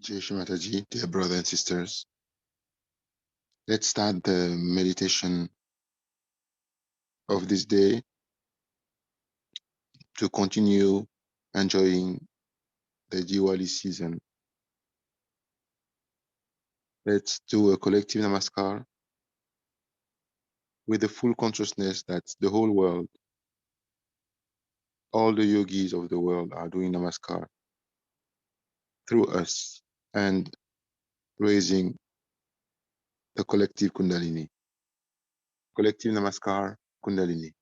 Shri Mataji, dear brothers and sisters, let's start the meditation of this day to continue enjoying the Diwali season. Let's do a collective namaskar with the full consciousness that the whole world, all the yogis of the world are doing namaskar through us and raising the collective Kundalini. Collective namaskar, Kundalini.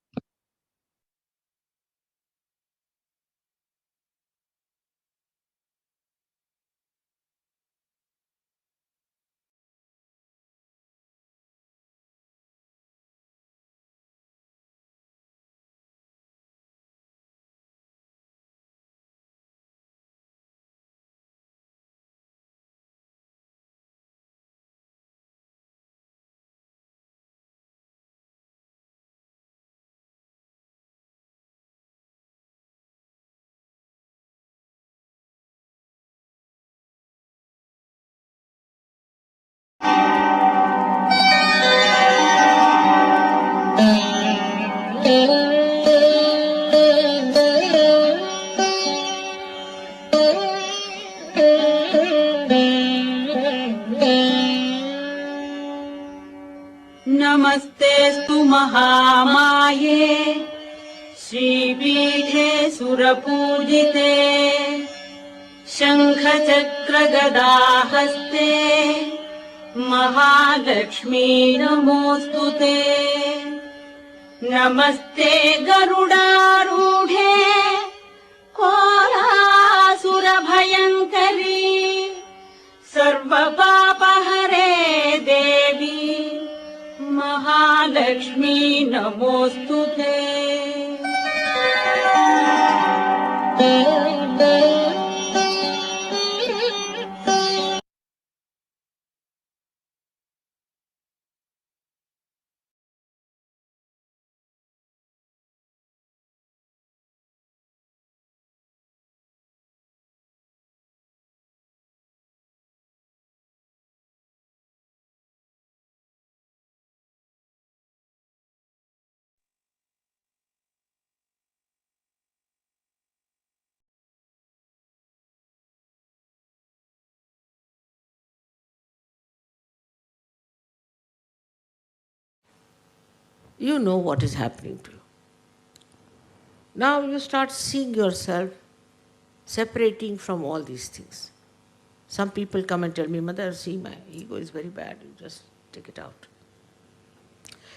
नमस्तेऽस्तु महामाये श्रीपीठे सुरपूजिते शङ्खचक्रगदाहस्ते महालक्ष्मी नमोऽस्तुते नमस्ते गरुडारूढे कोलासुरभयङ्करी सर्वपापहरे देवी Mahalakshmi नमोऽस्तुते You know what is happening to you. Now you start seeing yourself separating from all these things. Some people come and tell me, Mother, see, my ego is very bad, you just take it out.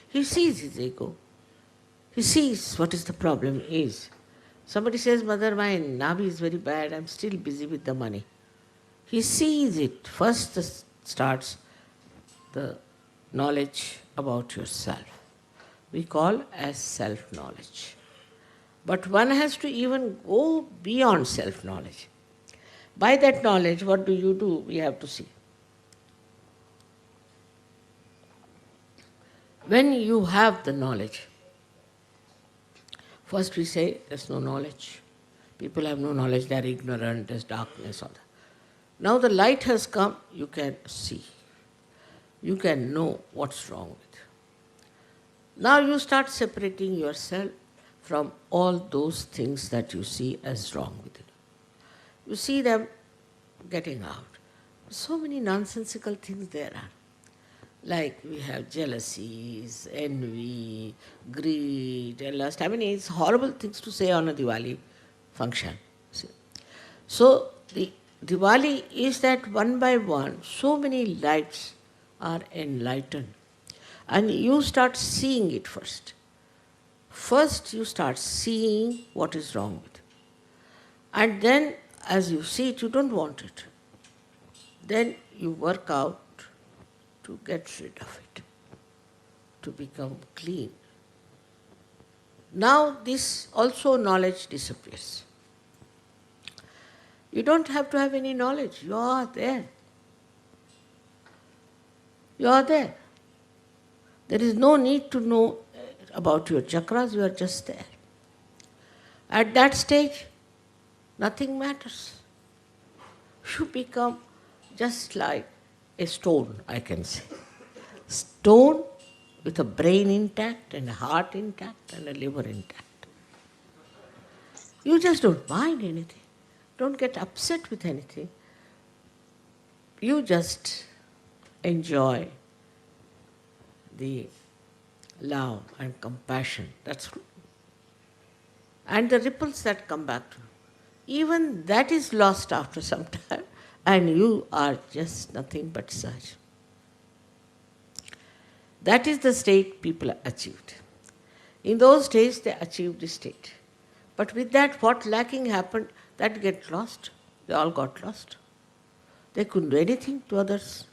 He sees his ego. He sees what is the problem is. Somebody says, Mother, my navi is very bad, I'm still busy with the money. He sees it. First starts the knowledge about yourself. We call as self-knowledge. But one has to even go beyond self-knowledge. By that knowledge, what do? We have to see. When you have the knowledge, first we say there's no knowledge. People have no knowledge, they are ignorant, there's darkness, all that. Now the light has come, you can see. You can know what's wrong with you. Now you start separating yourself from all those things that you see as wrong with you. You see them getting out. So many nonsensical things there are. Like we have jealousies, envy, greed, and lust. I mean, it's horrible things to say on a Diwali function. See? So the Diwali is that one by one, so many lights are enlightened. And you start seeing it first. First you start seeing what is wrong with it. And then as you see it, you don't want it. Then you work out to get rid of it, to become clean. Now this also knowledge disappears. You don't have to have any knowledge, you are there. You are there. There is no need to know about your chakras, you are just there. At that stage, nothing matters. You become just like a stone, I can say. Stone with a brain intact and a heart intact and a liver intact. You just don't mind anything. Don't get upset with anything. You just enjoy the love and compassion. That's true. And the ripples that come back to you. Even that is lost after some time, and you are just nothing but Sahaja. That is the state people achieved. In those days, they achieved the state. But with that, what lacking happened, that get lost. They all got lost. They couldn't do anything to others.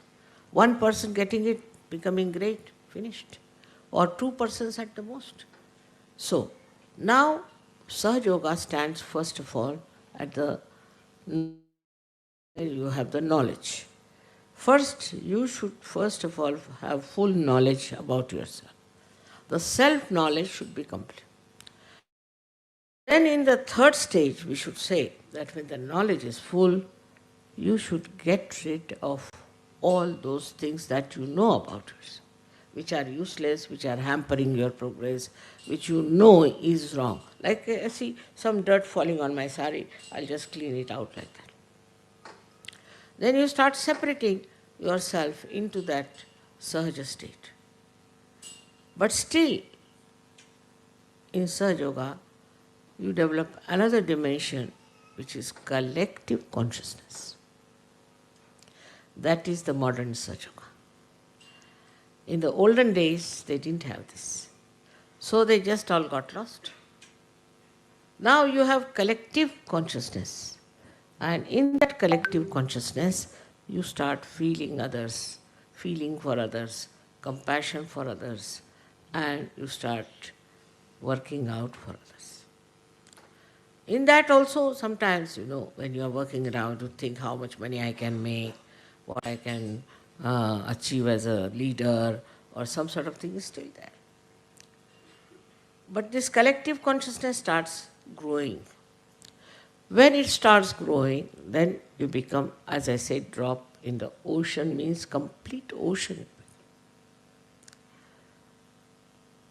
One person getting it, becoming great, finished. Or two persons at the most. So, now Sahaja Yoga stands first of all at the, you have the knowledge. First, you should first of all have full knowledge about yourself. The self-knowledge should be complete. Then in the third stage, we should say that when the knowledge is full, you should get rid of all those things that you know about yourself, which are useless, which are hampering your progress, which you know is wrong. Like I see some dirt falling on my sari, I'll just clean it out like that. Then you start separating yourself into that Sahaja state. But still, in Sahaja Yoga, you develop another dimension, which is collective consciousness. That is the modern Sahaja Yoga. In the olden days, they didn't have this. So they just all got lost. Now you have collective consciousness. And in that collective consciousness, you start feeling others, feeling for others, compassion for others, and you start working out for others. In that also, sometimes, when you are working around, you think how much money I can make, what I can achieve as a leader, or some sort of thing is still there. But this collective consciousness starts growing. When it starts growing, then you become, as I said, drop in the ocean means complete ocean.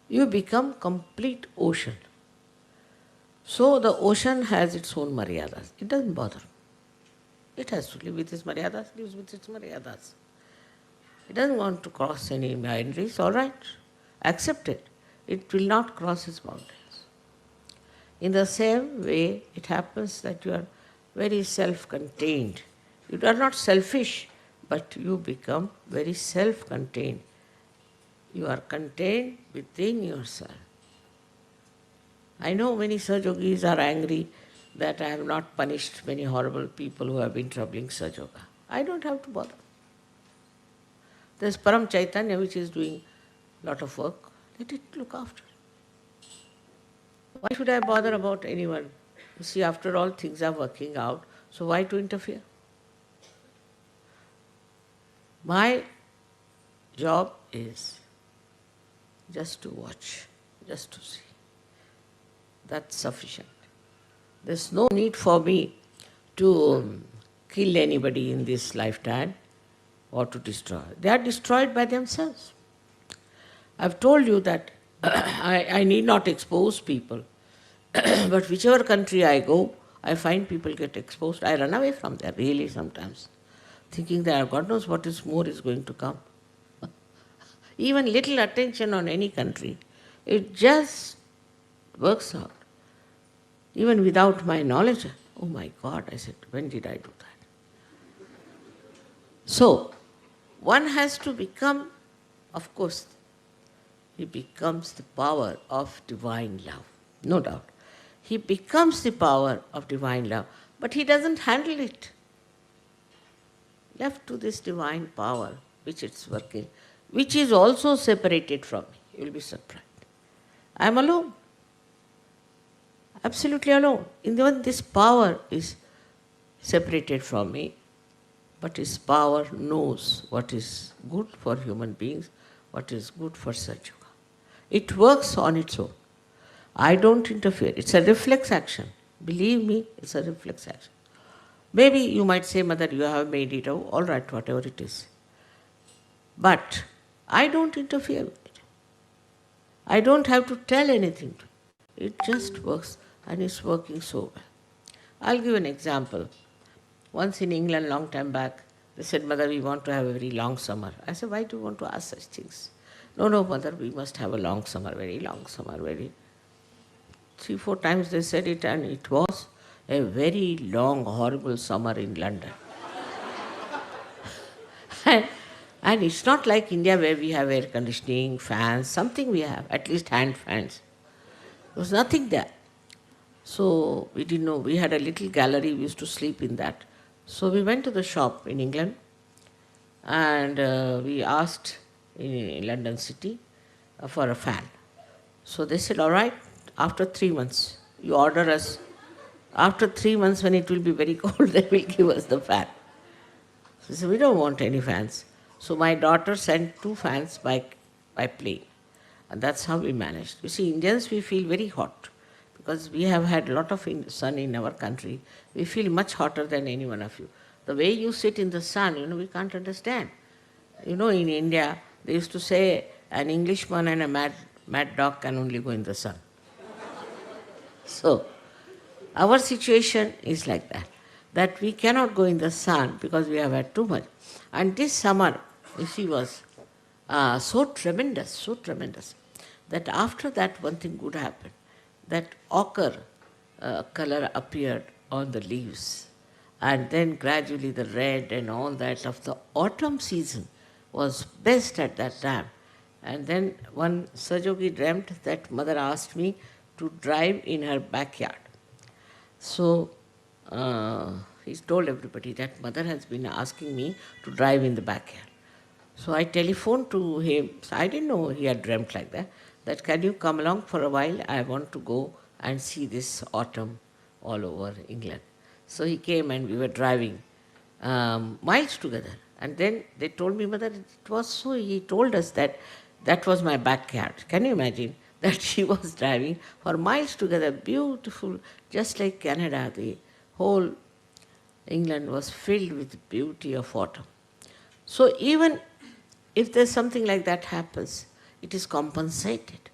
You become complete ocean. So the ocean has its own maryadas. It doesn't bother. It has to live with its maryadas, lives with its maryadas. It doesn't want to cross any boundaries, all right. Accept it. It will not cross its boundaries. In the same way, it happens that you are very self-contained. You are not selfish, but you become very self-contained. You are contained within yourself. I know many Sahaja Yogis are angry that I have not punished many horrible people who have been troubling Sahaja Yoga. I don't have to bother. There's Param Chaitanya which is doing a lot of work. Let it look after. Why should I bother about anyone? You see, after all, things are working out, so why to interfere? My job is just to watch, just to see. That's sufficient. There's no need for me to kill anybody in this lifetime or to destroy. They are destroyed by themselves. I've told you that I need not expose people, but whichever country I go, I find people get exposed. I run away from there, really, sometimes, thinking that God knows what is more is going to come. Even little attention on any country, it just works out. Even without my knowledge, oh my God, I said, when did I do that? So, one has to become, of course, he becomes the power of divine love, no doubt. He becomes the power of divine love, but he doesn't handle it. Left to this divine power, which it's working, which is also separated from me. You will be surprised. I am alone. Absolutely alone. Even this power is separated from me, but his power knows what is good for human beings, what is good for Sahaja Yoga. It works on its own. I don't interfere. It's a reflex action. Believe me, it's a reflex action. Maybe you might say, Mother, you have made it, oh, all right, whatever it is. But I don't interfere with it. I don't have to tell anything to it. It just works, and it's working so well. I'll give an example. Once in England, long time back, they said, Mother, we want to have a very long summer. I said, why do you want to ask such things? No, no, Mother, we must have a long summer, very long summer, very. 3, 4 times they said it, and it was a very long, horrible summer in London. and, and it's not like India where we have air conditioning, fans, something we have, at least hand fans. There was nothing there. So we didn't know. We had a little gallery, we used to sleep in that. So we went to the shop in England and we asked in London city for a fan. So they said, all right, after 3 months, you order us. After 3 months, when it will be very cold, they will give us the fan. So they said, we don't want any fans. So my daughter sent 2 fans by plane. And that's how we managed. You see, Indians, we feel very hot because we have had a lot of sun in our country. We feel much hotter than any one of you. The way you sit in the sun, we can't understand. In India, they used to say an Englishman and a mad dog can only go in the sun. So, our situation is like that we cannot go in the sun because we have had too much. And this summer, you see, was so tremendous, that after that one thing good happened, that ochre color appeared on the leaves, and then gradually the red and all that of the autumn season was best at that time. And then one Sajogi dreamt that Mother asked me to drive in her backyard. So he told everybody that Mother has been asking me to drive in the backyard. So I telephoned to him. So I didn't know he had dreamt like that can you come along for a while? I want to go and see this autumn all over England. So he came and we were driving miles together. And then they told me, Mother, it was so, he told us that was my backyard. Can you imagine that he was driving for miles together, beautiful, just like Canada, the whole England was filled with beauty of autumn. So even if there's something like that happens, it is compensated.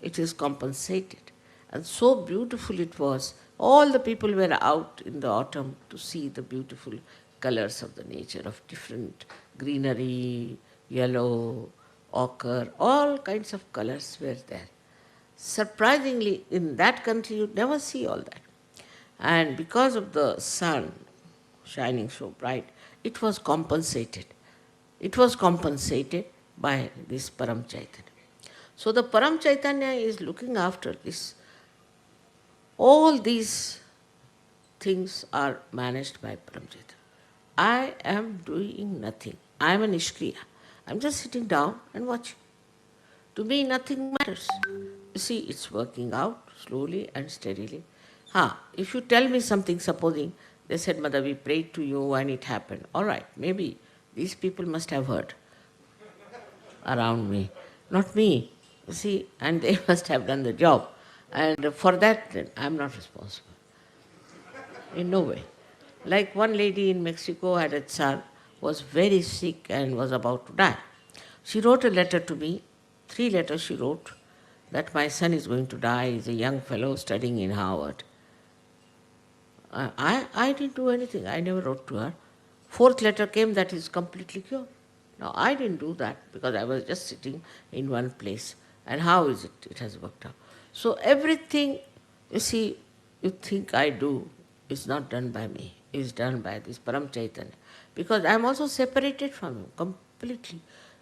It is compensated. And so beautiful it was. All the people were out in the autumn to see the beautiful colors of the nature, of different greenery, yellow, ochre, all kinds of colors were there. Surprisingly, in that country you'd never see all that. And because of the sun shining so bright, it was compensated. It was compensated by this Param Chaitanya. So the Param Chaitanya is looking after this. All these things are managed by Param Chaitanya. I am doing nothing. I am a Nishkriya. I am just sitting down and watching. To me, nothing matters. You see, it's working out slowly and steadily. If you tell me something, supposing they said, Mother, we prayed to you and it happened. All right, maybe these people must have heard around me, not me. You see, and they must have done the job. And for that, I'm not responsible. In no way. Like one lady in Mexico had a son, was very sick and was about to die. She wrote a letter to me, 3 letters she wrote, that my son is going to die, he's a young fellow studying in Harvard. I didn't do anything, I never wrote to her. 4th letter came that he's completely cured. Now I didn't do that because I was just sitting in one place. And how is it? It has worked out. So everything, you see, you think I do is not done by me, is done by this Param Chaitanya. Because I am also separated from him, completely,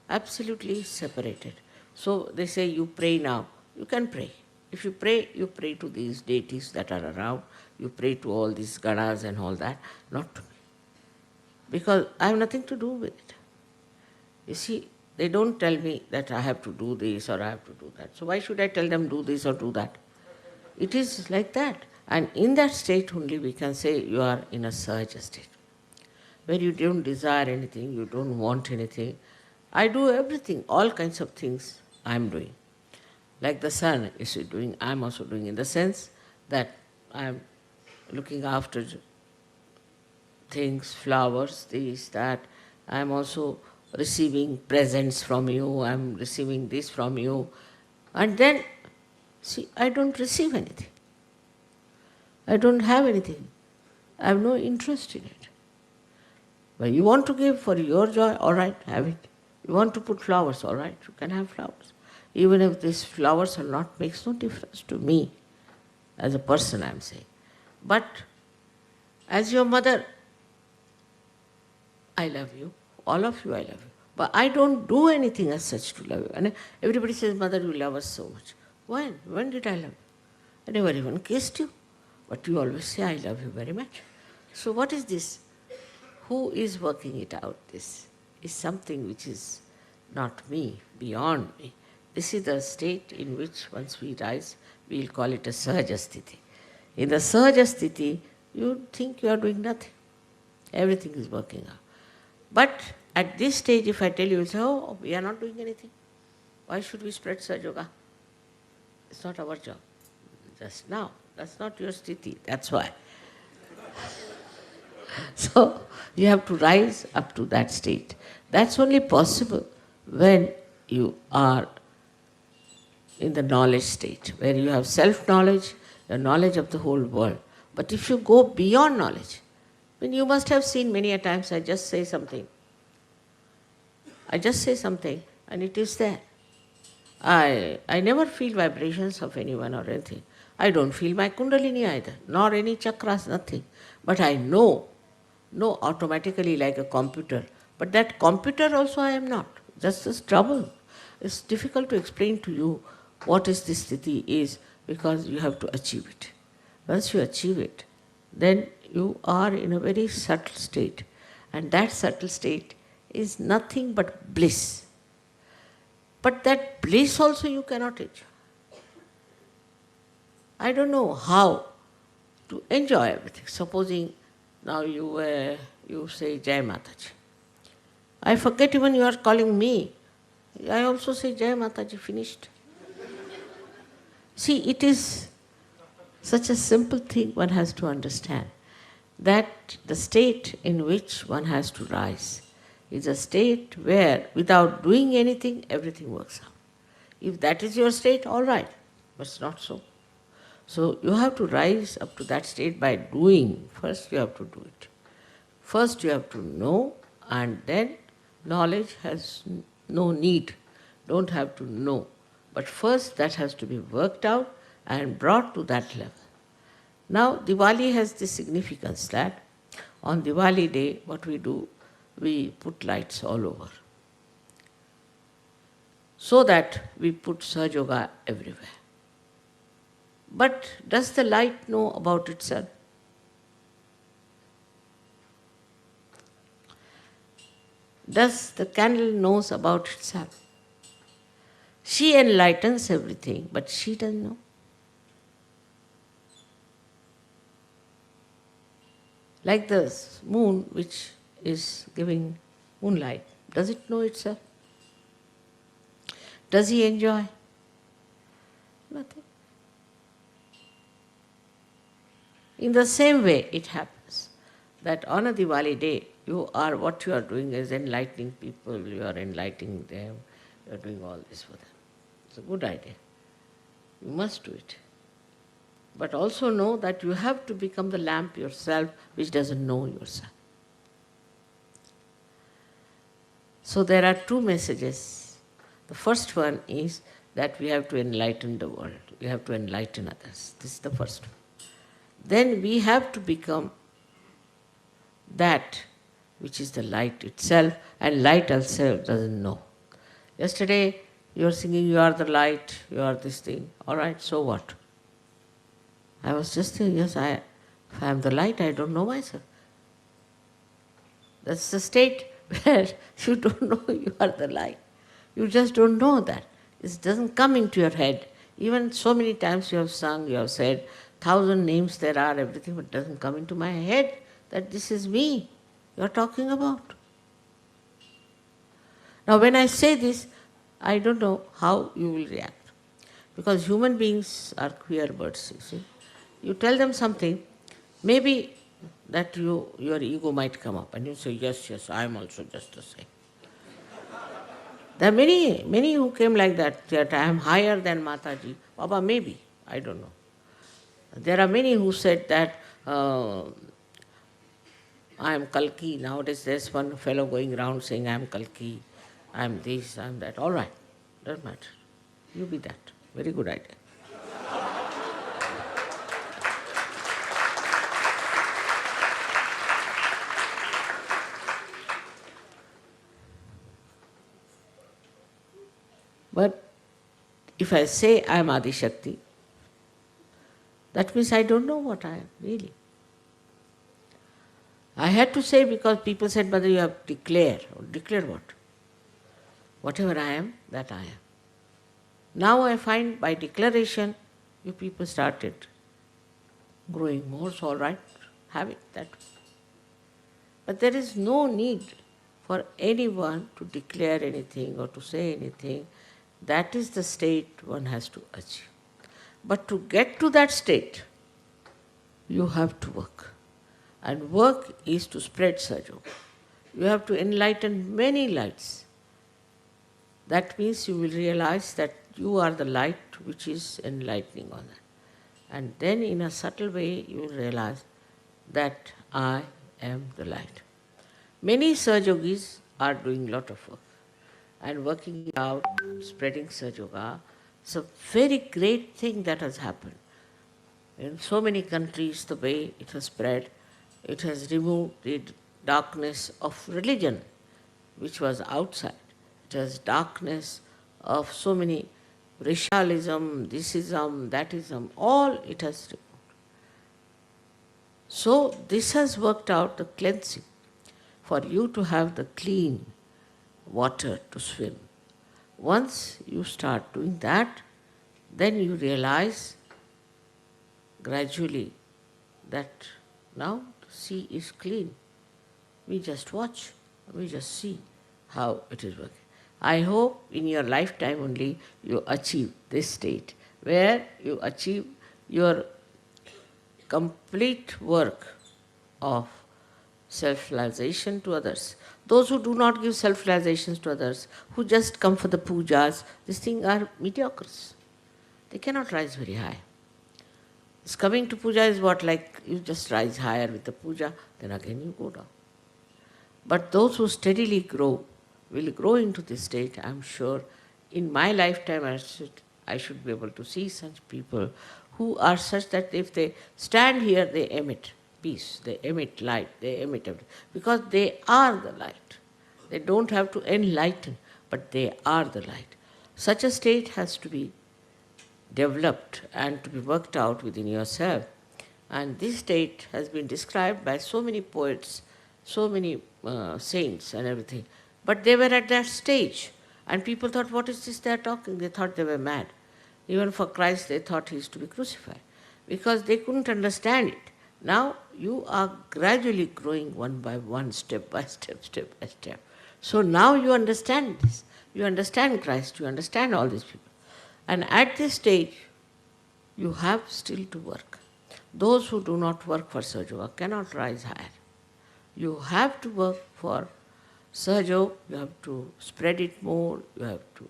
absolutely separated. So they say, you pray now. You can pray. If you pray to these deities that are around, you pray to all these ganas and all that, not to me. Because I have nothing to do with it. You see, they don't tell me that I have to do this or I have to do that. So why should I tell them do this or do that? It is like that. And in that state only we can say you are in a Sahaja state, where you don't desire anything, you don't want anything. I do everything, all kinds of things I am doing. Like the sun is doing, I am also doing, in the sense that I am looking after things, flowers, this, that. I'm also receiving presents from you, I'm receiving this from you. And then, see, I don't receive anything. I don't have anything. I have no interest in it. But you want to give for your joy, all right, have it. You want to put flowers, all right, you can have flowers. Even if these flowers are not, makes no difference to me as a person, I'm saying. But as your mother, I love you. All of you, I love you. But I don't do anything as such to love you. And everybody says, Mother, you love us so much. When? When did I love you? I never even kissed you. But you always say, I love you very much. So what is this? Who is working it out? This is something which is not me, beyond me. This is the state in which once we rise, we will call it a Sahaja sthiti. In the Sahaja sthiti, you think you are doing nothing. Everything is working out. But at this stage, if I tell you, you say, oh, we are not doing anything. Why should we spread Sahaja Yoga? It's not our job. Just now. That's not your sthiti. That's why. So you have to rise up to that state. That's only possible when you are in the knowledge state, where you have self-knowledge, the knowledge of the whole world. But if you go beyond knowledge, then you must have seen many a times I just say something. I just say something and it is there. I never feel vibrations of anyone or anything. I don't feel my kundalini either, nor any chakras, nothing. But I know automatically like a computer. But that computer also I am not. Just this trouble. It's difficult to explain to you what is this sthiti is, because you have to achieve it. Once you achieve it, then you are in a very subtle state. And that subtle state is nothing but bliss. But that bliss also you cannot enjoy. I don't know how to enjoy everything. Supposing now you say Jai Mataji. I forget even you are calling me. I also say Jai Mataji, finished. See, it is such a simple thing one has to understand, that the state in which one has to rise is a state where without doing anything, everything works out. If that is your state, all right, but it's not so. So you have to rise up to that state by doing. First you have to do it. First you have to know, and then knowledge has no need. Don't have to know. But first that has to be worked out and brought to that level. Now Diwali has this significance that on Diwali day what we do, we put lights all over. So that we put Sahaja Yoga everywhere. But does the light know about itself? Does the candle knows about itself? She enlightens everything, but she doesn't know. Like the moon which is giving moonlight, does it know itself? Does he enjoy? Nothing. In the same way, it happens that on a Diwali day, what you are doing is enlightening people, you are enlightening them, you are doing all this for them. It's a good idea. You must do it. But also know that you have to become the lamp yourself, which doesn't know yourself. So there are two messages. The first one is that we have to enlighten the world. We have to enlighten others. This is the first one. Then we have to become that which is the light itself, and light itself doesn't know. Yesterday you are singing, you are the light, you are this thing. All right, so what? I was just saying, yes, if I am the light, I don't know myself. That's the state where you don't know you are the light. You just don't know that. It doesn't come into your head. Even so many times you have sung, you have said, 1,000 names there are, everything, but it doesn't come into my head that this is me you are talking about. Now when I say this, I don't know how you will react. Because human beings are queer birds, you see. You tell them something, maybe that your ego might come up and you say, yes, yes, I am also just the same. There are many who came like that I am higher than Mataji. Baba, maybe, I don't know. There are many who said that I am Kalki. Nowadays there's one fellow going around saying I am Kalki, I am this, I am that. All right, doesn't matter. You be that. Very good idea. But if I say I am Adi Shakti, that means I don't know what I am, really. I had to say because people said, Mother, you have declared. Declare what? Whatever I am, that I am. Now I find by declaration, you people started growing more, so all right, have it that way. But there is no need for anyone to declare anything or to say anything. That is the state one has to achieve. But to get to that state, you have to work. And work is to spread Sahaja. You have to enlighten many lights. That means you will realize that you are the light which is enlightening on that. And then in a subtle way you will realize that I am the light. Many Sahajogis are doing lot of work and working out, spreading Sahaja. It's a very great thing that has happened. In so many countries, the way it has spread, it has removed the darkness of religion, which was outside. It has darkness of so many racialism, thisism, thatism, all it has removed. So this has worked out the cleansing for you to have the clean water to swim. Once you start doing that, then you realize gradually that now the sea is clean. We just watch, we just see how it is working. I hope in your lifetime only you achieve this state where you achieve your complete work of self-realization to others. Those who do not give self-realizations to others, who just come for the pujas, these things are mediocres. They cannot rise very high. This coming to puja is what, like you just rise higher with the puja, then again you go down. But those who steadily grow will grow into this state. I am sure in my lifetime I should be able to see such people who are such that if they stand here, they emit peace, they emit light, they emit everything. Because they are the light. They don't have to enlighten, but they are the light. Such a state has to be developed and to be worked out within yourself. And this state has been described by so many poets, so many saints and everything. But they were at that stage. And people thought, what is this they are talking? They thought they were mad. Even for Christ, they thought he is to be crucified. Because they couldn't understand it. Now, you are gradually growing one by one, step by step, step by step. So now you understand this. You understand Christ, you understand all these people. And at this stage, you have still to work. Those who do not work for Sahaja cannot rise higher. You have to work for Sahaja, you have to spread it more, you have to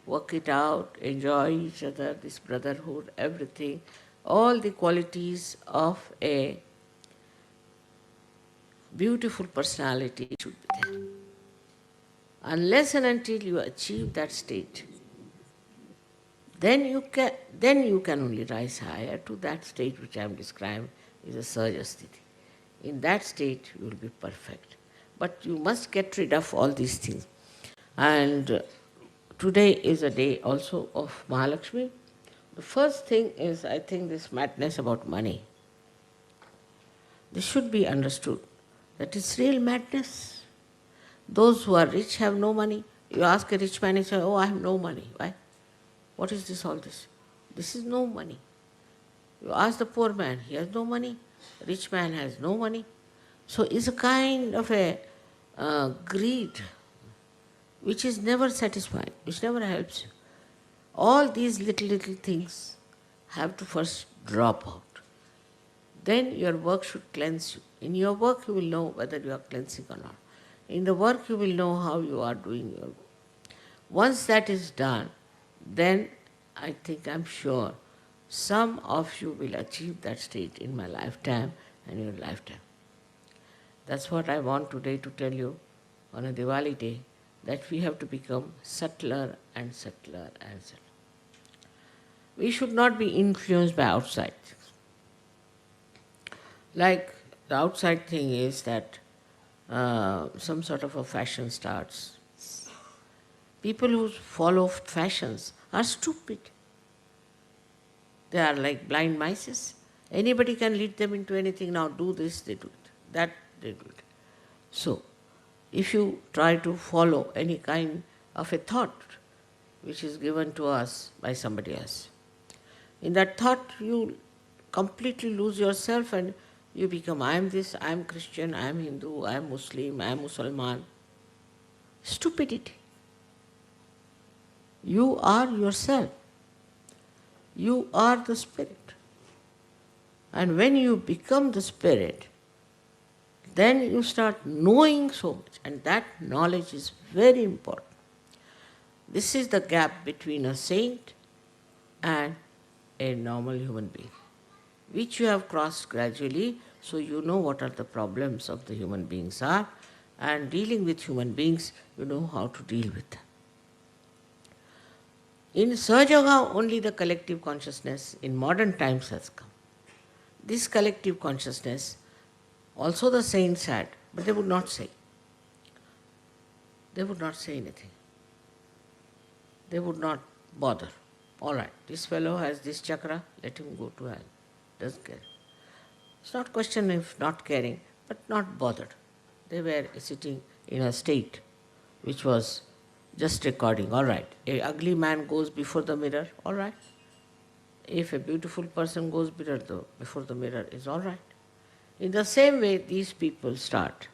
work it out, enjoy each other, this brotherhood, everything, all the qualities of a beautiful personality should be there. Unless and until you achieve that state, then you can only rise higher to that state which I am describing is a Sahaja Sthiti. In that state you will be perfect. But you must get rid of all these things. And today is a day also of Mahalakshmi. The first thing is, I think, this madness about money. This should be understood, that it's real madness. Those who are rich have no money. You ask a rich man, he says, oh, I have no money. Why? What is this, all this? This is no money. You ask the poor man, he has no money. Rich man has no money. So it's a kind of a greed which is never satisfying, which never helps you. All these little things have to first drop out. then your work should cleanse you. In your work you will know whether you are cleansing or not. In the work you will know how you are doing your work. Once that is done, then I think, I'm sure, some of you will achieve that state in my lifetime and your lifetime. That's what I want today to tell you on a Diwali day, that we have to become subtler and subtler and subtler. We should not be influenced by outside things. Like the outside thing is that some sort of a fashion starts. People who follow fashions are stupid. They are like blind mice. Anybody can lead them into anything. Now do this, they do it. That, they do it. So, if you try to follow any kind of a thought which is given to us by somebody else, in that thought you completely lose yourself and you become, I am this, I am Christian, I am Hindu, I am Muslim, I am Musalman. Stupidity. You are yourself. You are the spirit. And when you become the spirit, then you start knowing so much. And that knowledge is very important. This is the gap between a saint and a normal human being, which you have crossed gradually, so you know what are the problems of the human beings are, and dealing with human beings, you know how to deal with them. In Sahaja, only the collective consciousness in modern times has come. This collective consciousness, also the saints had, but they would not say. They would not say anything. They would not bother. All right, this fellow has this chakra, let him go to hell. Doesn't care. It's not question of not caring, but not bothered. They were sitting in a state which was just recording. All right, an ugly man goes before the mirror, all right. If a beautiful person goes before the mirror, is all right. In the same way, these people start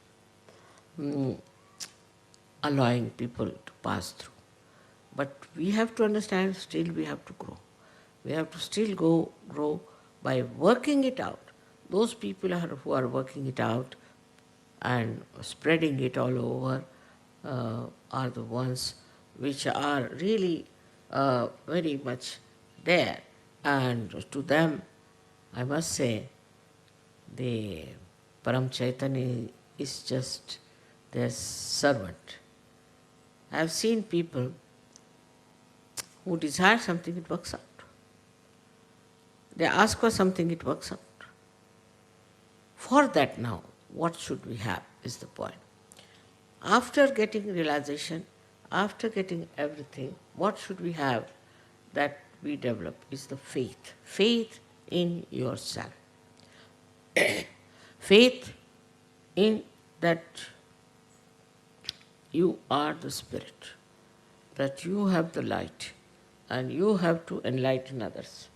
allowing people to pass through. But we have to understand, still we have to grow. We have to still grow by working it out. Those people who are working it out and spreading it all over are the ones which are really very much there. And to them, I must say, the Param Chaitanya is just their servant. I have seen people who desire something, it works out. They ask for something, it works out. For that now, what should we have is the point. After getting realization, after getting everything, what should we have that we develop is the faith. Faith in yourself. Faith in that you are the spirit, that you have the light, and you have to enlighten others.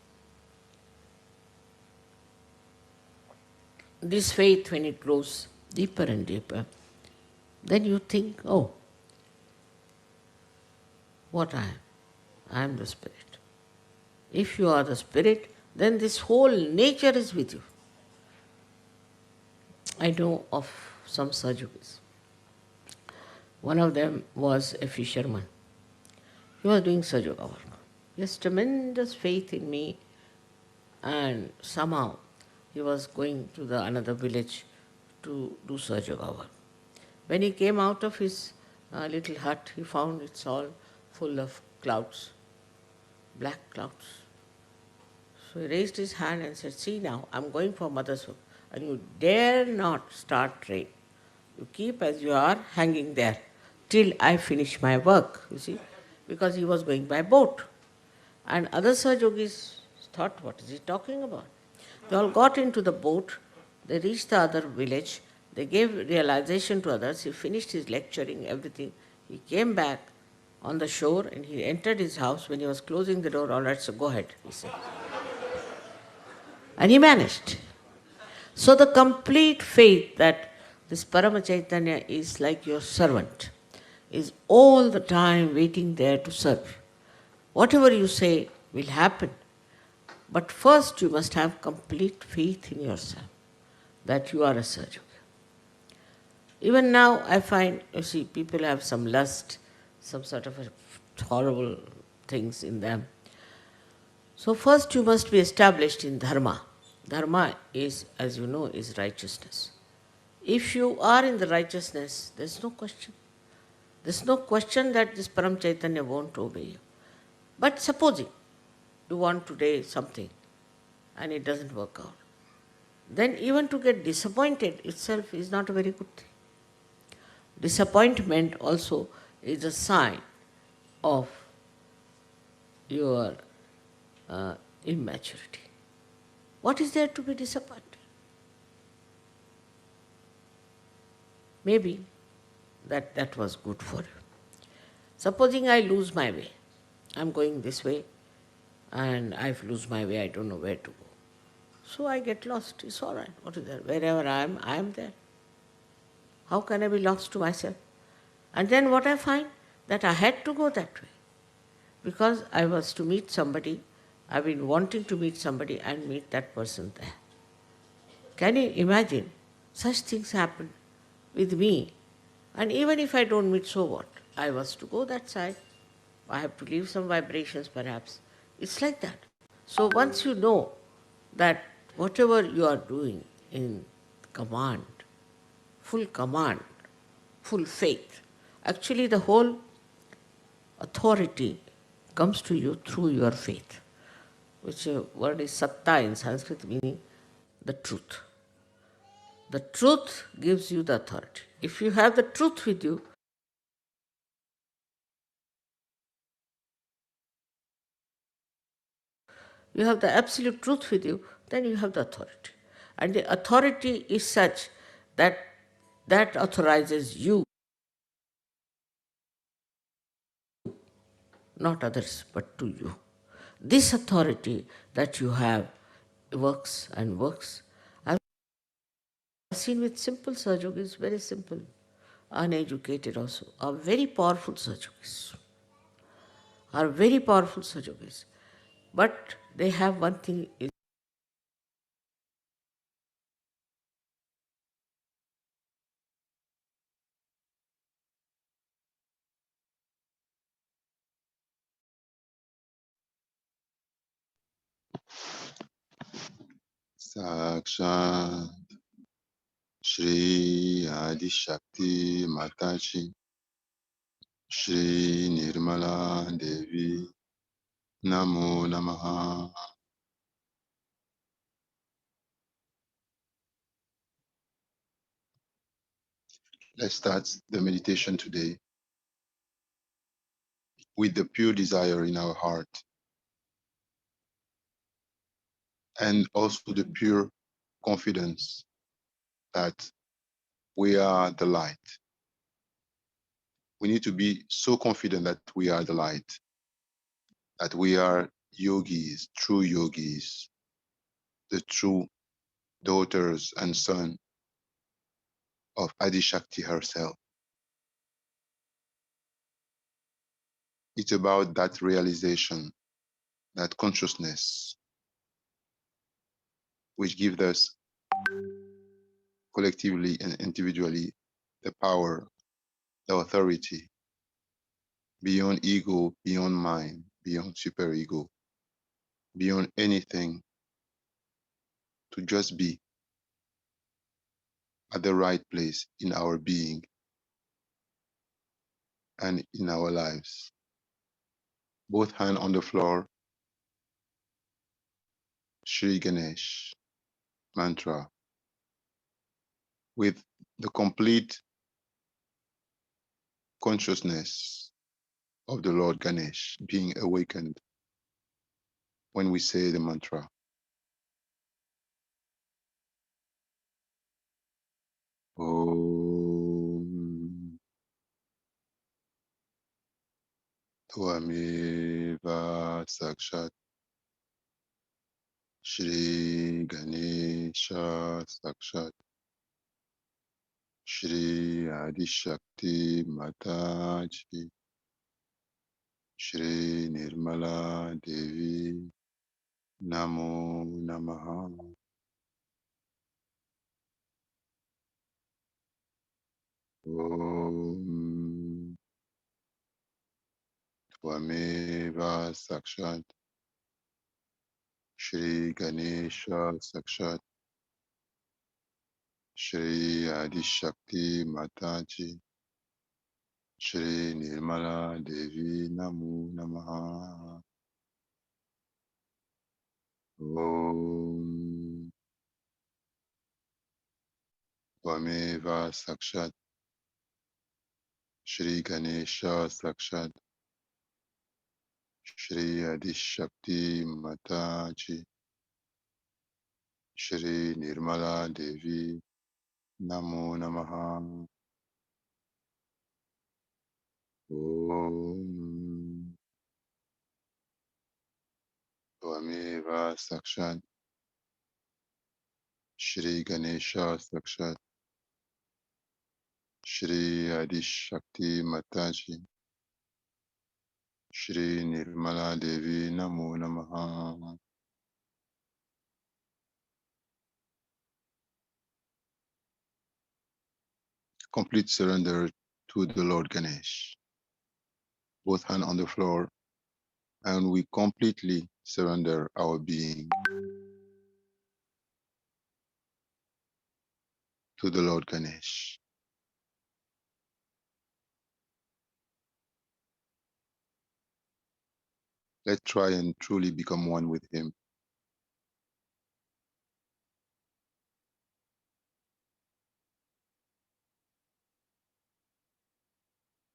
This faith, when it grows deeper and deeper, then you think, oh, what I am? I am the spirit. If you are the spirit, then this whole nature is with you. I know of some Sajogis. One of them was a fisherman. He was doing Sahaja work. He has tremendous faith in me, and somehow he was going to another village to do Sahaja work. When he came out of his little hut, he found it's all full of clouds, black clouds. So he raised his hand and said, see now, I'm going for mother's work, and you dare not start train. You keep as you are hanging there till I finish my work, you see, because he was going by boat. And other Sahajogis thought, what is he talking about? They all got into the boat, they reached the other village, they gave realization to others, he finished his lecturing, everything. He came back on the shore and he entered his house. When he was closing the door, all right, so go ahead, he said. And he managed. So the complete faith that this Parama Chaitanya is like your servant, is all the time waiting there to serve. Whatever you say will happen. But first you must have complete faith in yourself that you are a Sahaja. Even now I find, you see, people have some lust, some sort of horrible things in them. So first you must be established in dharma. Dharma is, as you know, is righteousness. If you are in the righteousness, there's no question. There's no question that this Param Chaitanya won't obey you. But supposing you want today something and it doesn't work out, then even to get disappointed itself is not a very good thing. Disappointment also is a sign of your immaturity. What is there to be disappointed? Maybe that was good for you. Supposing I lose my way, I'm going this way and I lose my way, I don't know where to go. So I get lost, it's all right, what is there? Wherever I am there. How can I be lost to myself? And then what I find, that I had to go that way. Because I was to meet somebody, I've been wanting to meet somebody and meet that person there. Can you imagine? Such things happen with me. And even if I don't meet, so what? I was to go that side. I have to leave some vibrations perhaps. It's like that. So once you know that whatever you are doing in command, full faith, actually the whole authority comes to you through your faith, which word is satta in Sanskrit, meaning the truth. The truth gives you the authority. If you have the truth with you have the absolute truth with you, then you have the authority. And the authority is such that that authorizes you, not others, but to you. This authority that you have works and works. I've seen with simple surgeries, very simple, uneducated also, are very powerful surgeries. Are very powerful surgeries. But they have one thing is Sakshat Shri Adi Shakti Mataji Shri Nirmala Devi Namo Namaha. Let's start the meditation today with the pure desire in our heart and also the pure confidence that we are the light. We need to be so confident that we are the light, that we are yogis, true yogis, the true daughters and sons of Adi Shakti herself. It's about that realization, that consciousness, which gives us collectively and individually the power, the authority, beyond ego, beyond mind, beyond superego, beyond anything, to just be at the right place in our being and in our lives. Both hands on the floor, Shri Ganesh mantra, with the complete consciousness of the Lord Ganesh being awakened when we say the mantra. Om Tvameva Sakshat Shri Ganesha Sakshat Shri Adi Shakti Mataji Shri Nirmala Devi Namo Namaha. Om Twameva Sakshat Shri Ganesha Sakshat Shri Adishakti Mataji Shri Nirmala Devi Namo Namaha. Om Twameva Sakshat Shri Ganesha Sakshat Shri Adishakti Mataji Shri Nirmala Devi Namo Namaha. Om Twameva Sakshat Shri Ganesha Sakshat Shri Adishakti Mataji Shri Nirmala Devi Namo Namaha. Complete surrender to the Lord Ganesh. Both hands on the floor, and we completely surrender our being to the Lord Ganesh. Let's try and truly become one with Him.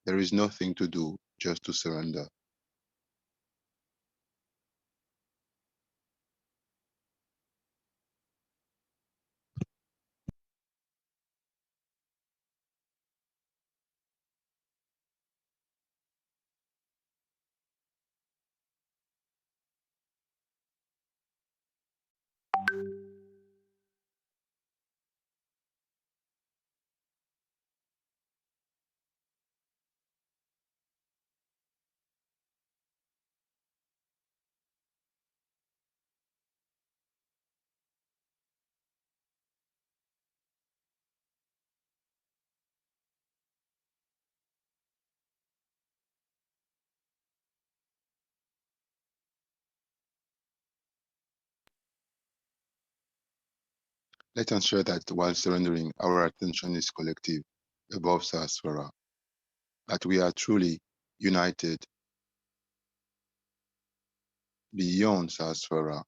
There is nothing to do, just to surrender. Let's ensure that while surrendering, our attention is collective, above Sahasrara, that we are truly united beyond Sahasrara,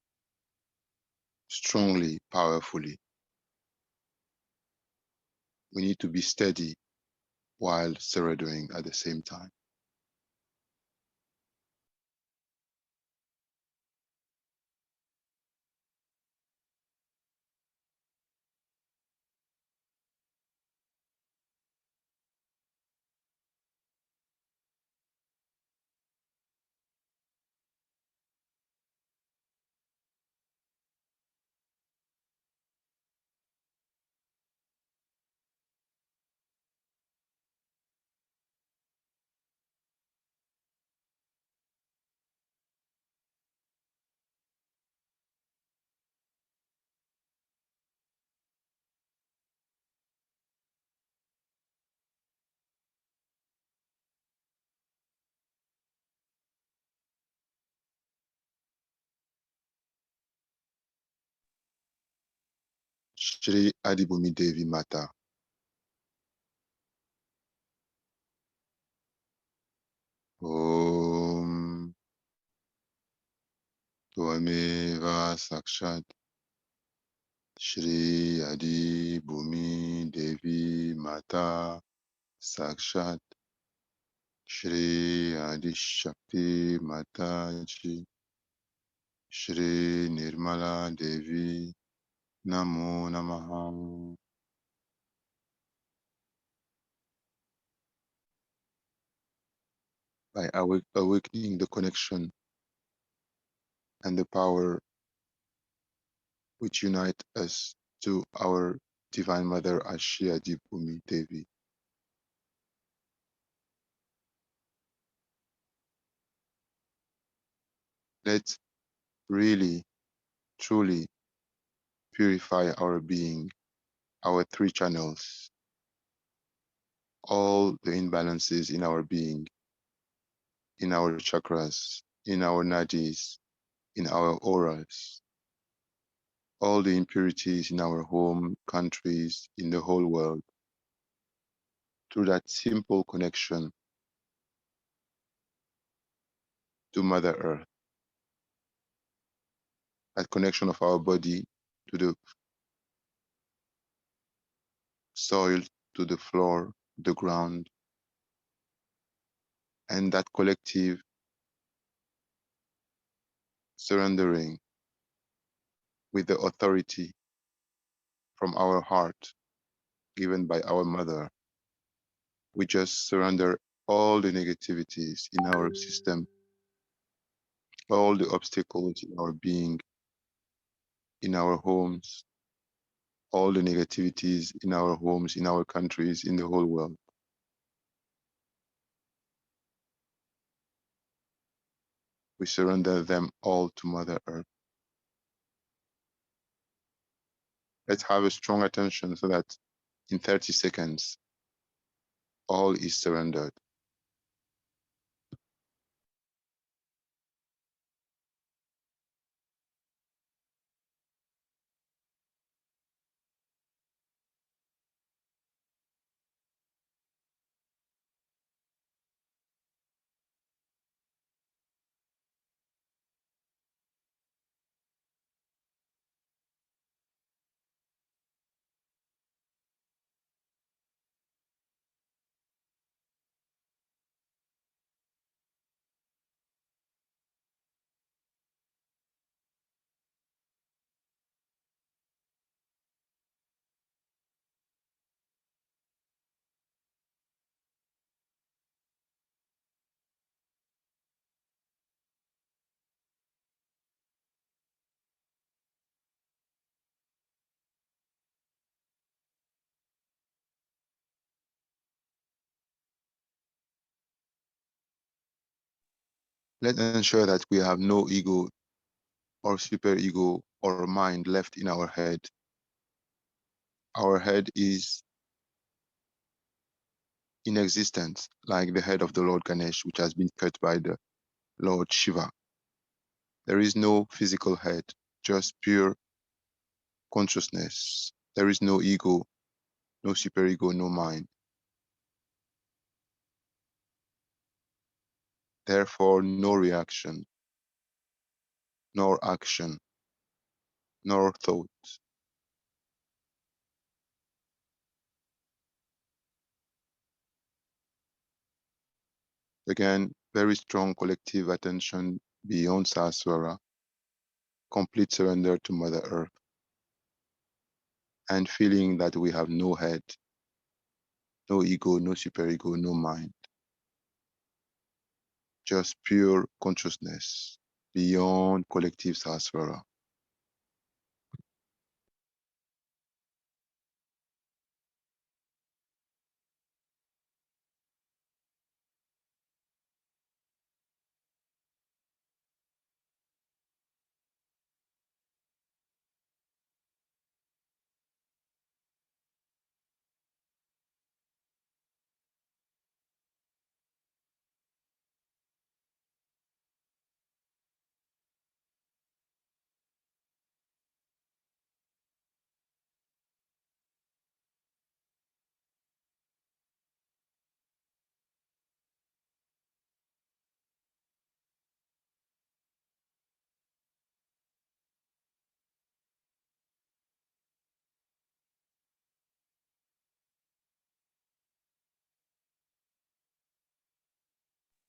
strongly, powerfully. We need to be steady while surrendering at the same time. Shri Adibhumi Devi Mata. Om Tvameva Sakshat Shri Adibhumi Devi Mata Sakshat Shri Adishakti Mataji Shri Nirmala Devi Namo Namaha. By awakening the connection and the power which unite us to our Divine Mother Ashia Adibhumi Devi. Let's really truly purify our being, our three channels, all the imbalances in our being, in our chakras, in our nadis, in our auras, all the impurities in our home, countries, in the whole world, through that simple connection to Mother Earth, that connection of our body to the soil, to the floor, the ground, and that collective surrendering with the authority from our heart given by our mother. We just surrender all the negativities in our system, all the obstacles in our being, in our homes, all the negativities in our homes, in our countries, in the whole world. We surrender them all to Mother Earth. Let's have a strong attention so that in 30 seconds, all is surrendered. Let's ensure that we have no ego or super ego or mind left in our head. Our head is inexistent, like the head of the Lord Ganesh, which has been cut by the Lord Shiva. There is no physical head, just pure consciousness. There is no ego, no superego, no mind. Therefore, no reaction, nor action, nor thought. Again, very strong collective attention beyond Sahasrara, complete surrender to Mother Earth, and feeling that we have no head, no ego, no superego, no mind. Just pure consciousness beyond collective Sahasrara.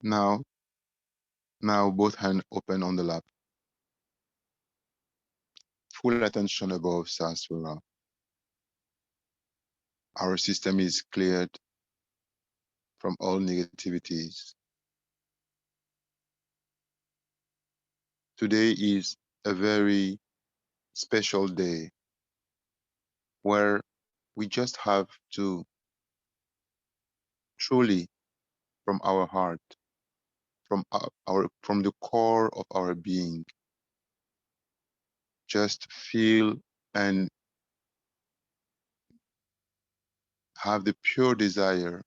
Now, now both hands open on the lap. Full attention above Sahasrara. Our system is cleared from all negativities. Today is a very special day where we just have to truly, from our heart, from from the core of our being, just feel and have the pure desire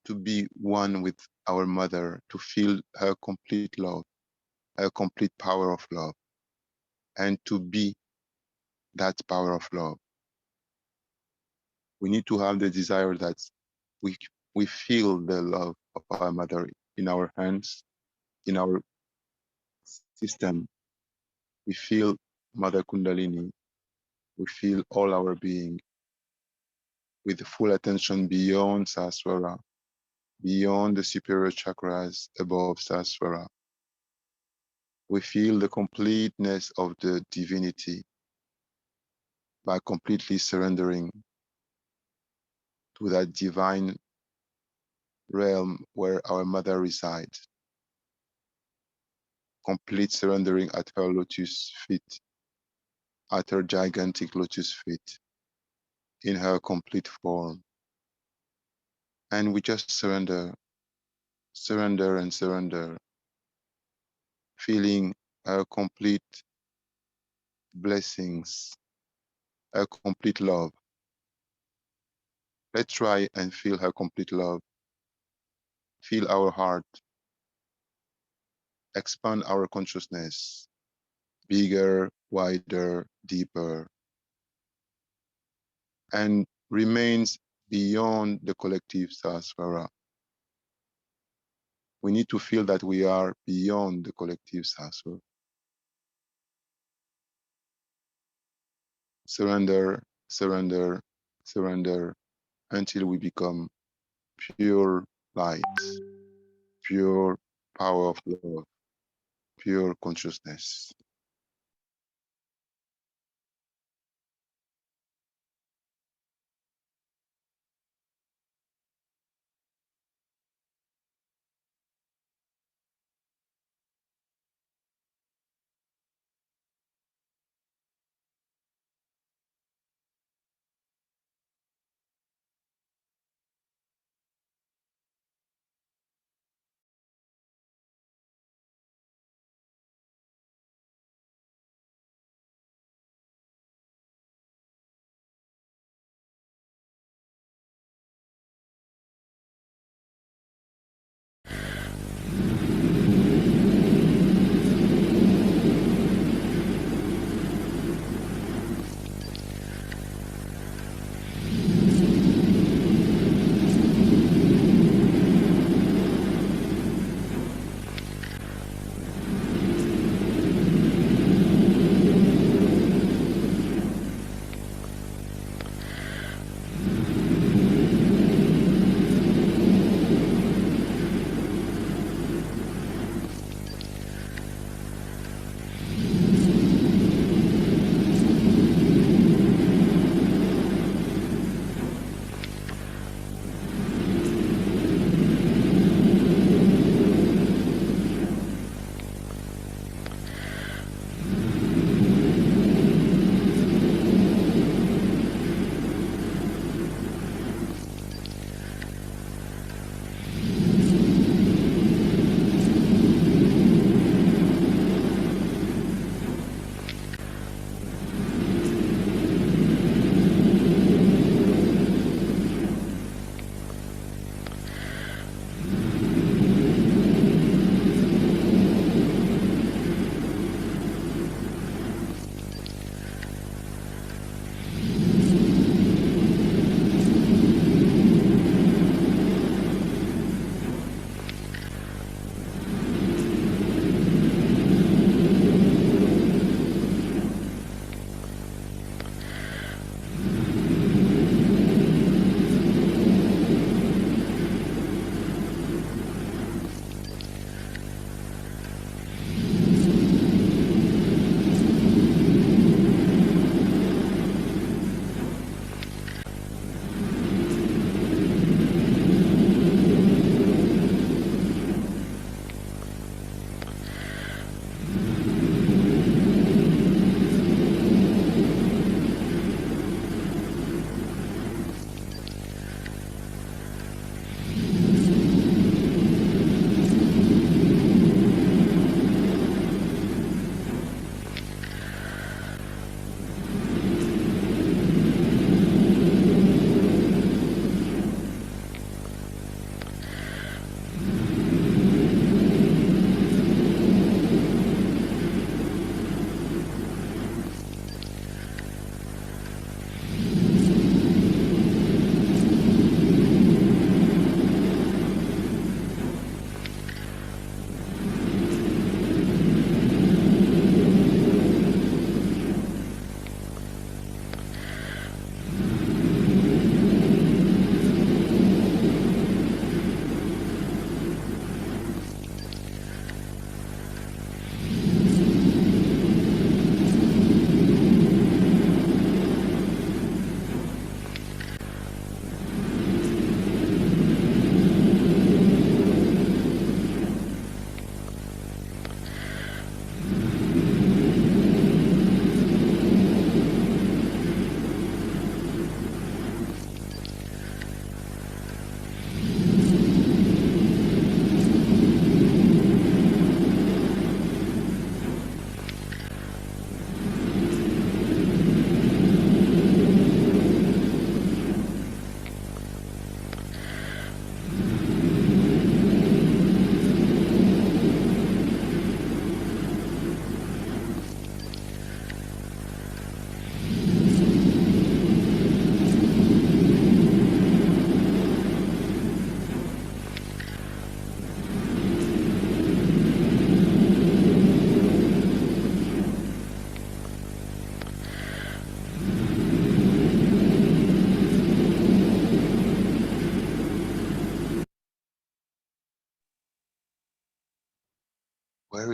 to be one with our mother, to feel her complete love, her complete power of love, and to be that power of love. We need to have the desire that we we feel the love of our mother in our hands, in our system. We feel Mother Kundalini. We feel all our being with full attention beyond Sahasrara, beyond the superior chakras above Sahasrara. We feel the completeness of the divinity by completely surrendering to that divine realm where our mother resides, complete surrendering at her lotus feet, at her gigantic lotus feet, in her complete form. And we just surrender, surrender and surrender, feeling her complete blessings, her complete love. Let's try and feel her complete love. Feel our heart, expand our consciousness, bigger, wider, deeper, and remains beyond the collective Sahasrara. We need to feel that we are beyond the collective Sahasrara. Surrender, surrender, surrender until we become pure light, pure power of love, pure consciousness.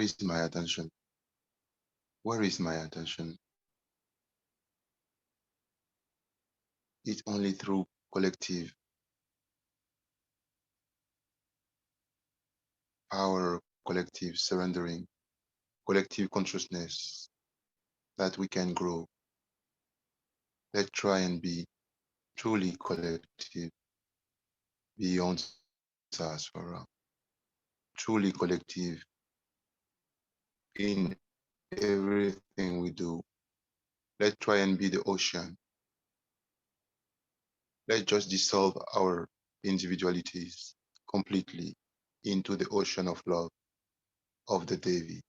is my attention? Where is my attention? It's only through collective power, collective surrendering, collective consciousness that we can grow. Let's try and be truly collective beyond disaspora, truly collective in everything we do. Let's try and be the ocean. Let's just dissolve our individualities completely into the ocean of love of the Devi.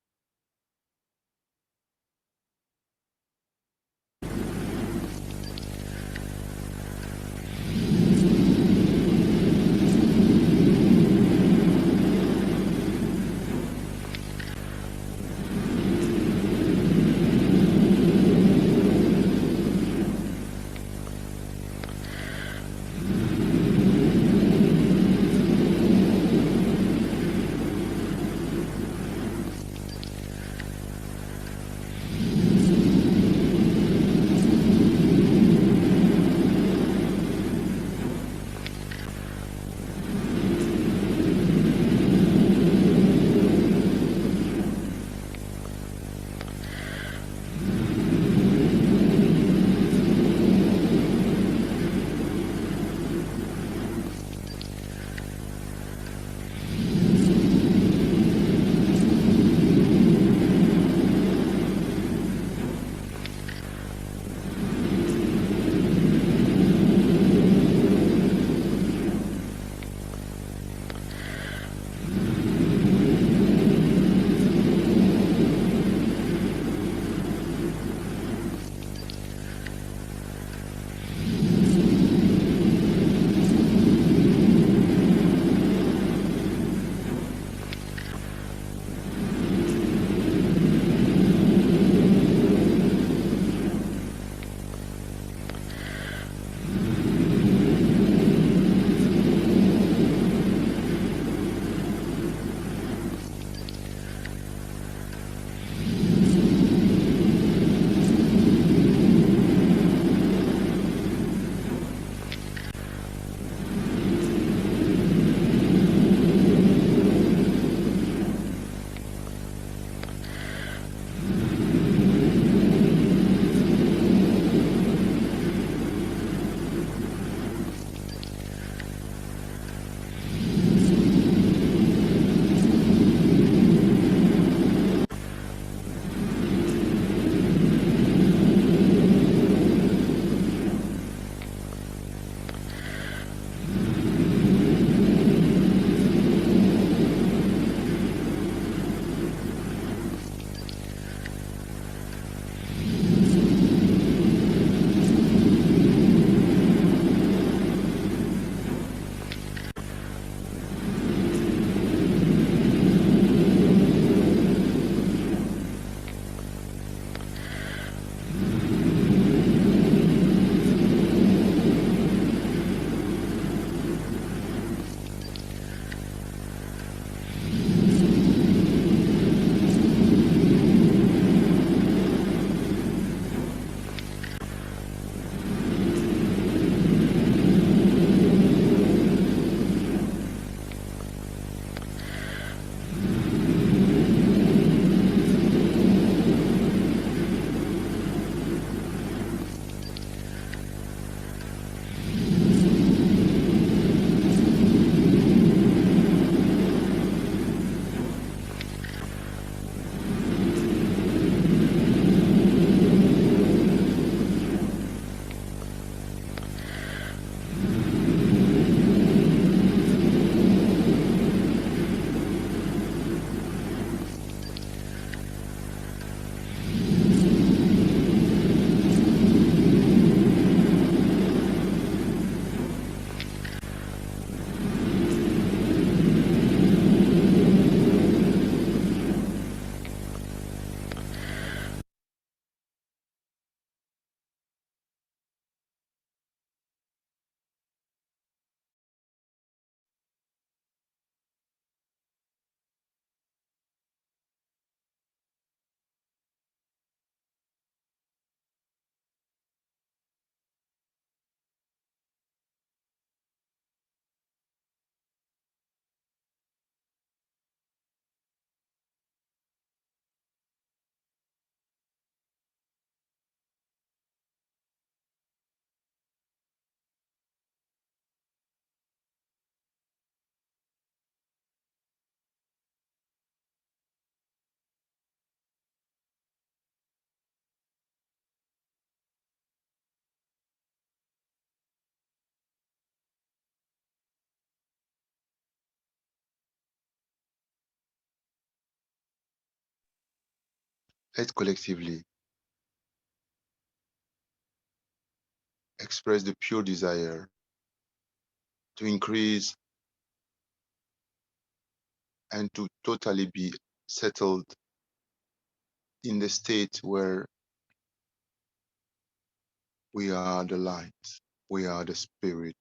Let's collectively express the pure desire to increase and to totally be settled in the state where we are the light, we are the spirit,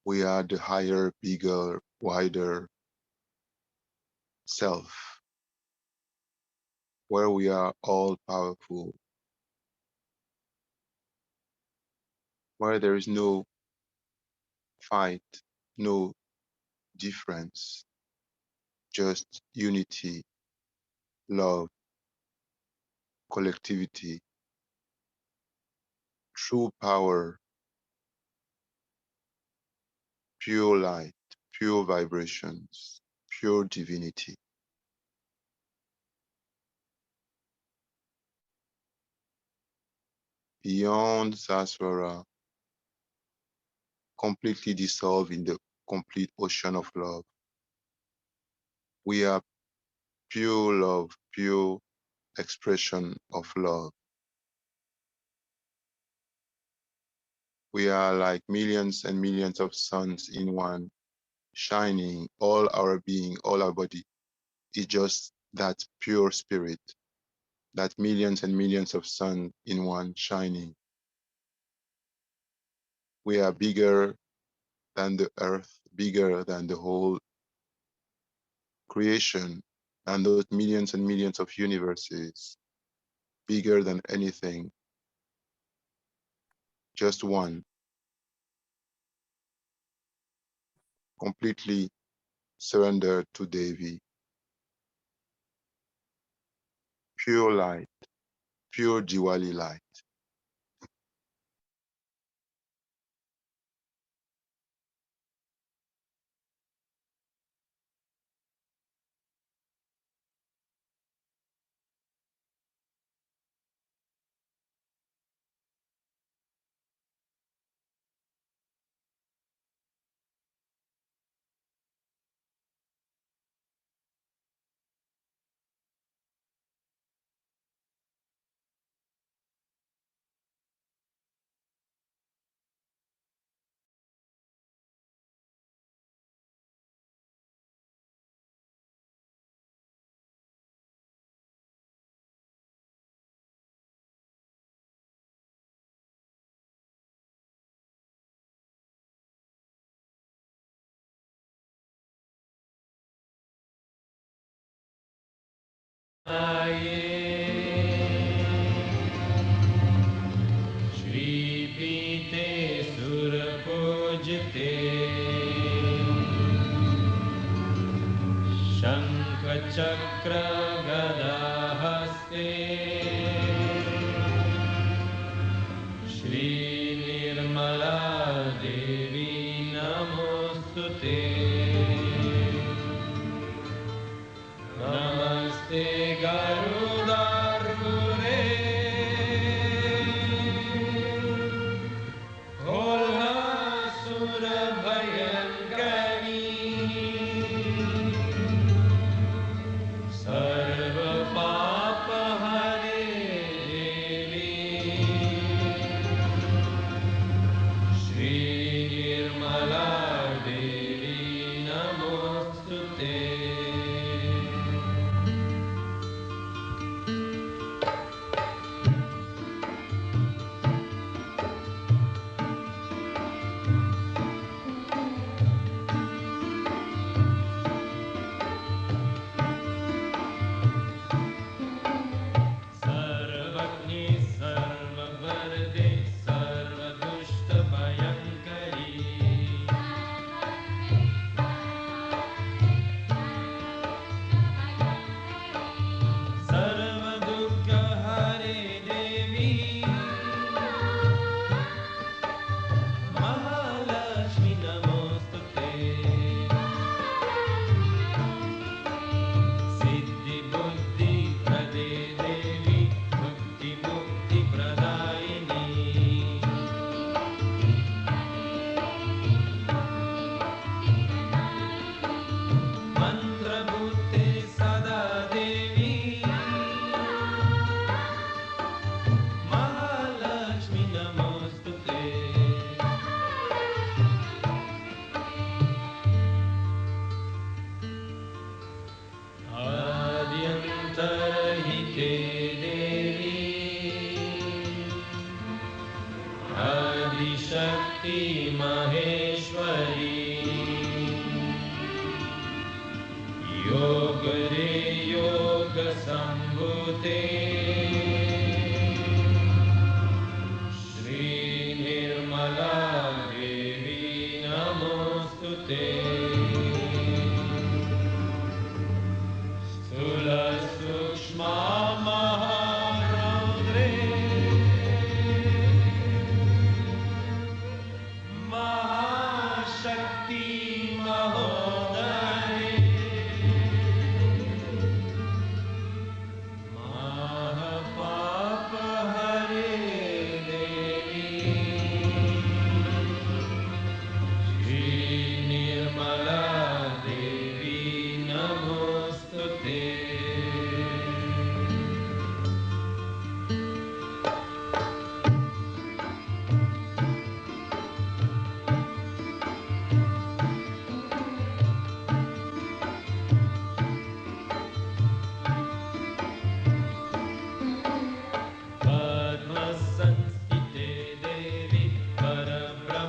we are the higher, bigger, wider self, where we are all powerful, where there is no fight, no difference, just unity, love, collectivity, true power, pure light, pure vibrations, pure divinity. Beyond Saswara, completely dissolved in the complete ocean of love. We are pure love, pure expression of love. We are like millions and millions of suns in one, shining. All our being, all our body is just that pure spirit, that millions and millions of suns in one, shining. We are bigger than the earth, bigger than the whole creation, and those millions and millions of universes, bigger than anything, just one, completely surrendered to Devi, pure light, pure Diwali light. Shri पीते सुर पूजते शंख चक्र गदा हस्ते श्री निर्मला देवी नमोस्तुते नमस्ते गरुडारूढे भयंकरी देवी आदिशक्ति महेश्वरी योग रे योग संभूते श्री निर्मला देवी नमोस्तुते स्थूल सूक्ष्म महारौद्रे महाशक्ति महोदये महापाप हरे देवी श्री निर्मला देवी नमोस्तुते पद्मसंस्थिते देवी परब्रह्मस्वरूपिणी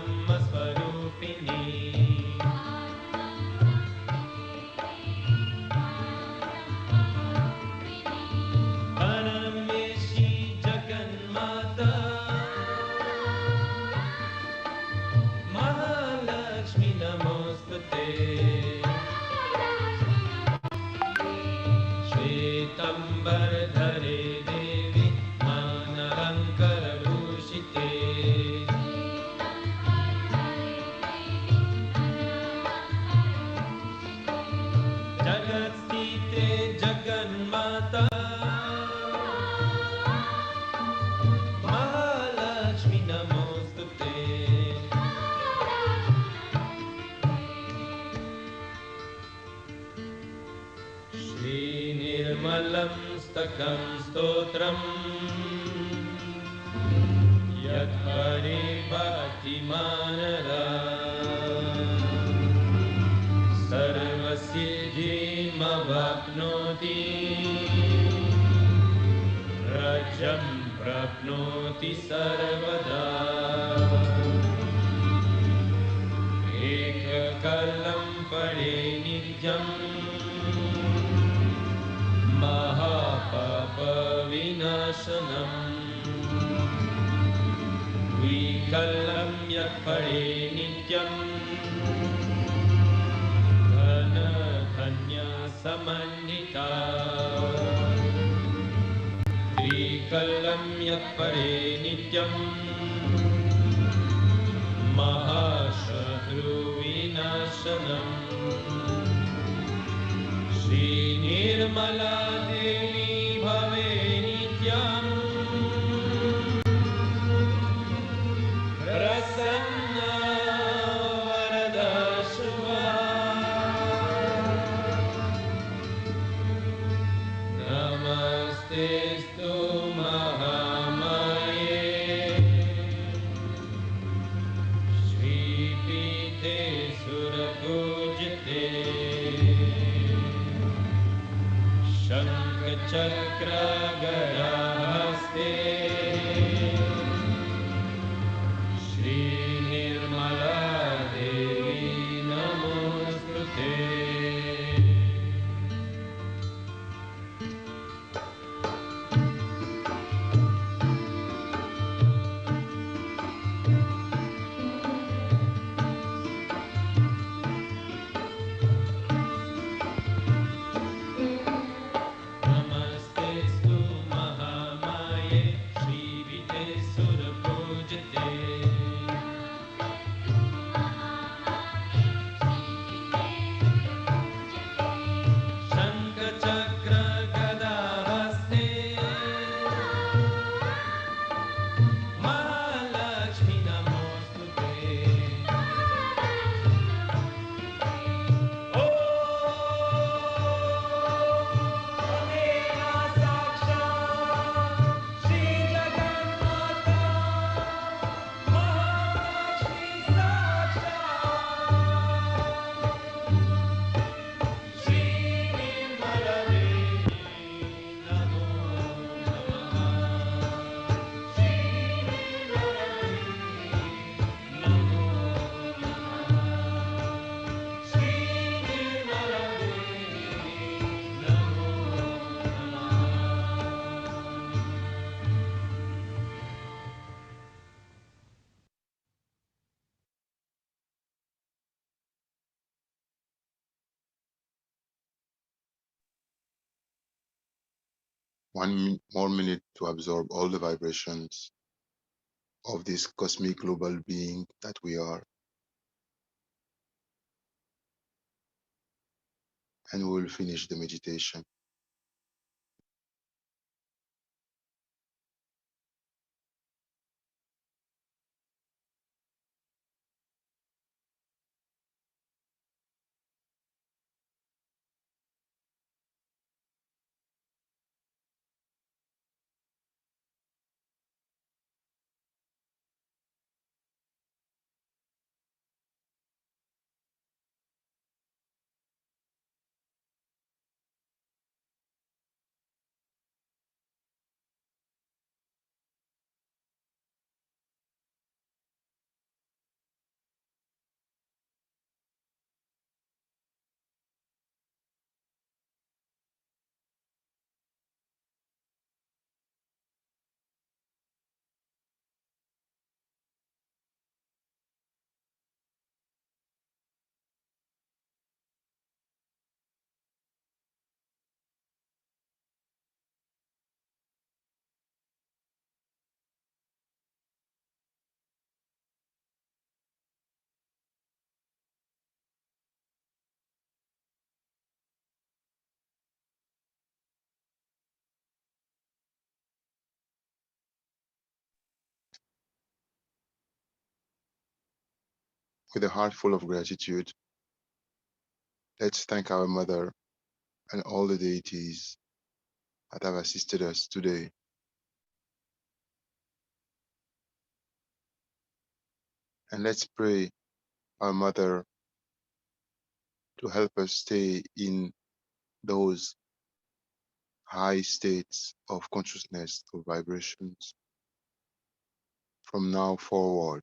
परमेशी जगन्माता महालक्ष्मी नमोस्तुते श्वेतंबरधरे देवी मानलंकरभूषिते जगत्स्थिते जगन्माता महालक्ष्मी नमोस्तुते श्रीनिर्मलं स्तकं स्तोत्रम् यत्परे भक्तिमानरा सर्वसिद्धिमवाप्नोति रजं प्राप्नोति सर्वदा एककलं परे नित्यम् महापापविनाशनम् द्विकलं यत्परे नित्यम् धनधन्यसमन्विता त्रिकलं यत्परे नित्यम् महाशत्रुविनाशनम् श्रीनिर्मला देवी भवे नित्यम् प्रसन्ना वरदा शुभा नमस्तेस्तु महामाये श्रीपीठे सुरपूजिते शङ्खचक्रगदाहस्ते श्रीनिर्मला देवी नमोस्तुते More minute to absorb all the vibrations of this cosmic global being that we are, and we'll finish the meditation. With a heart full of gratitude, let's thank our Mother and all the deities that have assisted us today. And let's pray our Mother to help us stay in those high states of consciousness or vibrations from now forward,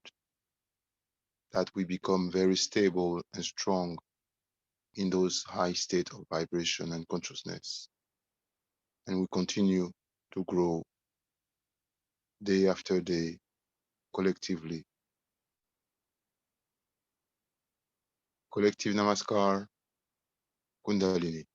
that we become very stable and strong in those high state of vibration and consciousness. And we continue to grow day after day collectively. Collective Namaskar, Kundalini.